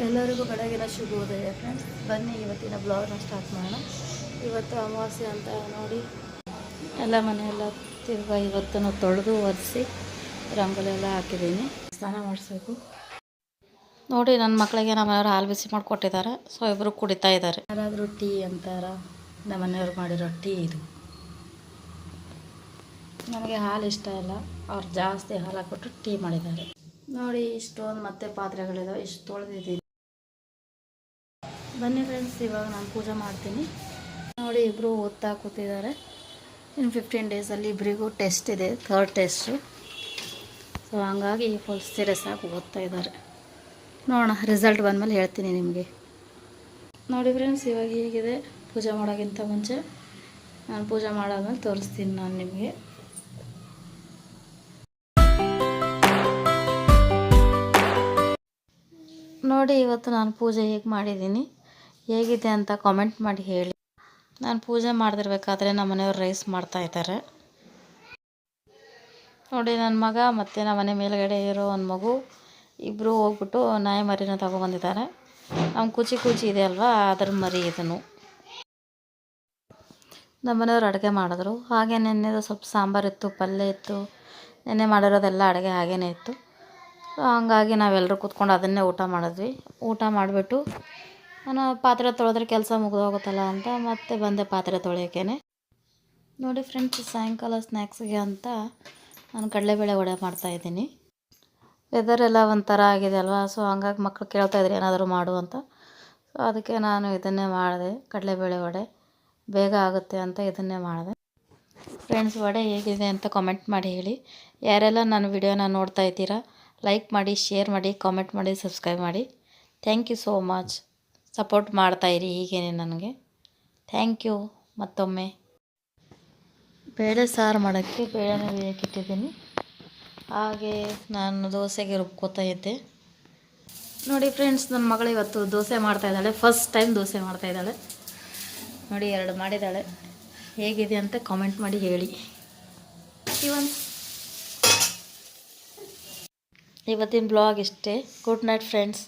ಎಲ್ಲರಿಗೂ ಬೆಳಗಿನ ಶುಭೋದಯ ಫ್ರೆಂಡ್ಸ್. ಬನ್ನಿ ಇವತ್ತಿನ ಬ್ಲಾಗ್ನ ಸ್ಟಾರ್ಟ್ ಮಾಡೋಣ. ಇವತ್ತು ಅಮಾವಾಸ್ಯೆ ಅಂತ ನೋಡಿ ಎಲ್ಲ ಮನೆಯೆಲ್ಲ ತಿರ್ಗ ಇವತ್ತನ್ನು ತೊಳೆದು ಒರೆಸಿ ರಂಗೋಲಿ ಎಲ್ಲ ಹಾಕಿದ್ದೀನಿ. ಸ್ನಾನ ಮಾಡಿಸ್ಬೇಕು ನೋಡಿ. ನನ್ನ ಮಕ್ಕಳಿಗೆ ನಮ್ಮ ಮನೆಯವರು ಹಾಲು ಬಿಸಿ ಮಾಡಿಕೊಟ್ಟಿದ್ದಾರೆ. ಸೊ ಇಬ್ಬರು ಕುಡಿತಾ ಇದ್ದಾರೆ. ಯಾರಾದರೂ ಟೀ ಅಂತಾರ, ನಮ್ಮ ಮನೆಯವ್ರು ಮಾಡಿರೋ ಟೀ ಇದು. ನನಗೆ ಹಾಲು ಇಷ್ಟ ಇಲ್ಲ, ಅವ್ರು ಜಾಸ್ತಿ ಹಾಲು ಹಾಕ್ಬಿಟ್ಟು ಟೀ ಮಾಡಿದ್ದಾರೆ ನೋಡಿ. ಇಷ್ಟೊಂದು ಮತ್ತೆ ಪಾತ್ರೆಗಳಿದಾವೆ, ಇಷ್ಟು ತೊಳೆದಿದ್ದೀನಿ. ಬನ್ನಿ ಫ್ರೆಂಡ್ಸ್, ಇವಾಗ ನಾನು ಪೂಜೆ ಮಾಡ್ತೀನಿ ನೋಡಿ. ಇಬ್ಬರು ಓದ್ತಾ ಕೂತಿದ್ದಾರೆ. ಇನ್ನು 15 ಡೇಸಲ್ಲಿ ಇಬ್ಬರಿಗೂ ಟೆಸ್ಟ್ ಇದೆ, 3rd ಟೆಸ್ಟು. ಸೊ ಹಂಗಾಗಿ ಫುಲ್ ಸೀರಿಯಸ್ ಆಗಿ ಓದ್ತಾ ಇದ್ದಾರೆ. ನೋಡೋಣ, ರಿಸಲ್ಟ್ ಬಂದಮೇಲೆ ಹೇಳ್ತೀನಿ ನಿಮಗೆ ನೋಡಿ. ಫ್ರೆಂಡ್ಸ್, ಇವಾಗ ಹೀಗಿದೆ. ಪೂಜೆ ಮಾಡೋಕ್ಕಿಂತ ಮುಂಚೆ ನಾನು ಪೂಜೆ ಮಾಡಾದ್ಮೇಲೆ ತೋರಿಸ್ತೀನಿ ನಾನು ನಿಮಗೆ. ನೋಡಿ, ಇವತ್ತು ನಾನು ಪೂಜೆ ಹೇಗೆ ಮಾಡಿದ್ದೀನಿ, ಹೇಗಿದೆ ಅಂತ ಕಾಮೆಂಟ್ ಮಾಡಿ ಹೇಳಿ. ನಾನು ಪೂಜೆ ಮಾಡ್ದಿರ್ಬೇಕಾದ್ರೆ ನಮ್ಮ ಮನೆಯವ್ರು ರೈಸ್ ಮಾಡ್ತಾಯಿದ್ದಾರೆ ನೋಡಿ. ನನ್ನ ಮಗ ಮತ್ತು ನಮ್ಮ ಮನೆ ಮೇಲ್ಗಡೆ ಇರೋ ಒಂದು ಮಗು ಇಬ್ಬರು ಹೋಗ್ಬಿಟ್ಟು ನಾಯಿ ಮರಿನ ತಗೊಬಂದಿದ್ದಾರೆ. ನಮ್ಮ ಕೂಚಿ ಇದೆ ಅಲ್ವಾ, ಅದ್ರ ಮರಿ ಇದನ್ನು. ನಮ್ಮ ಮನೆಯವ್ರು ಅಡುಗೆ ಮಾಡಿದ್ರು. ಹಾಗೆ ನೆನ್ನೆದು ಸ್ವಲ್ಪ ಸಾಂಬಾರು ಇತ್ತು, ಪಲ್ಯ ಇತ್ತು. ನೆನ್ನೆ ಮಾಡಿರೋದೆಲ್ಲ ಅಡುಗೆ ಹಾಗೇ ಇತ್ತು. ಹಂಗಾಗಿ ನಾವೆಲ್ಲರೂ ಕೂತ್ಕೊಂಡು ಅದನ್ನೇ ಊಟ ಮಾಡಿದ್ವಿ. ಊಟ ಮಾಡಿಬಿಟ್ಟು ನಾನು ಪಾತ್ರೆ ತೊಳೆದ್ರೆ ಕೆಲಸ ಮುಗಿದೋಗುತ್ತಲ್ಲ ಅಂತ ಮತ್ತೆ ಬಂದೆ ಪಾತ್ರೆ ತೊಳೆಯೋಕೆ ನೋಡಿ. ಫ್ರೆಂಡ್ಸ್, ಸಾಯಂಕಾಲ ಸ್ನ್ಯಾಕ್ಸಿಗೆ ಅಂತ ನಾನು ಕಡಲೆಬೇಳೆ ವಡೆ ಮಾಡ್ತಾಯಿದ್ದೀನಿ. ವೆದರ್ ಎಲ್ಲ ಒಂಥರ ಆಗಿದೆ ಅಲ್ವಾ, ಸೊ ಹಂಗಾಗಿ ಮಕ್ಕಳು ಕೇಳ್ತಾಯಿದ್ರು ಏನಾದರೂ ಮಾಡು ಅಂತ. ಸೊ ಅದಕ್ಕೆ ನಾನು ಇದನ್ನೇ ಮಾಡಿದೆ, ಕಡಲೆಬೇಳೆ ವಡೆ. ಬೇಗ ಆಗುತ್ತೆ ಅಂತ ಇದನ್ನೇ ಮಾಡಿದೆ. ಫ್ರೆಂಡ್ಸ್, ವಡೆ ಹೇಗಿದೆ ಅಂತ ಕಾಮೆಂಟ್ ಮಾಡಿ ಹೇಳಿ. ಯಾರೆಲ್ಲ ನನ್ನ ವಿಡಿಯೋನ ನೋಡ್ತಾ ಇದ್ದೀರಾ, ಲೈಕ್ ಮಾಡಿ, ಶೇರ್ ಮಾಡಿ, ಕಾಮೆಂಟ್ ಮಾಡಿ, ಸಬ್ಸ್ಕ್ರೈಬ್ ಮಾಡಿ. Thank you so much. Support ಮಾಡ್ತಾಯಿರಿ ಹೀಗೇನೆ ನನಗೆ. ಥ್ಯಾಂಕ್ ಯು ಮತ್ತೊಮ್ಮೆ. ಬೇಳೆ ಸಾರು ಮಾಡೋಕ್ಕೆ ಬೇಳೆನ ಬೇಯಕ್ಕಿಟ್ಟಿದ್ದೀನಿ. ಹಾಗೆ ನಾನು ದೋಸೆಗೆ ರುಬ್ಕೋತಾ ಇದ್ದೆ ನೋಡಿ. ಫ್ರೆಂಡ್ಸ್, ನನ್ನ ಮಗಳು ಇವತ್ತು ದೋಸೆ ಮಾಡ್ತಾಯಿದ್ದಾಳೆ. ಫಸ್ಟ್ ಟೈಮ್ ದೋಸೆ ಮಾಡ್ತಾಯಿದ್ದಾಳೆ ನೋಡಿ. 2 ಮಾಡಿದ್ದಾಳೆ. ಹೇಗಿದೆ ಅಂತ ಕಾಮೆಂಟ್ ಮಾಡಿ ಹೇಳಿ. ಇವತ್ತಿನ ಬ್ಲಾಗ್ ಇಷ್ಟೇ. Good night friends.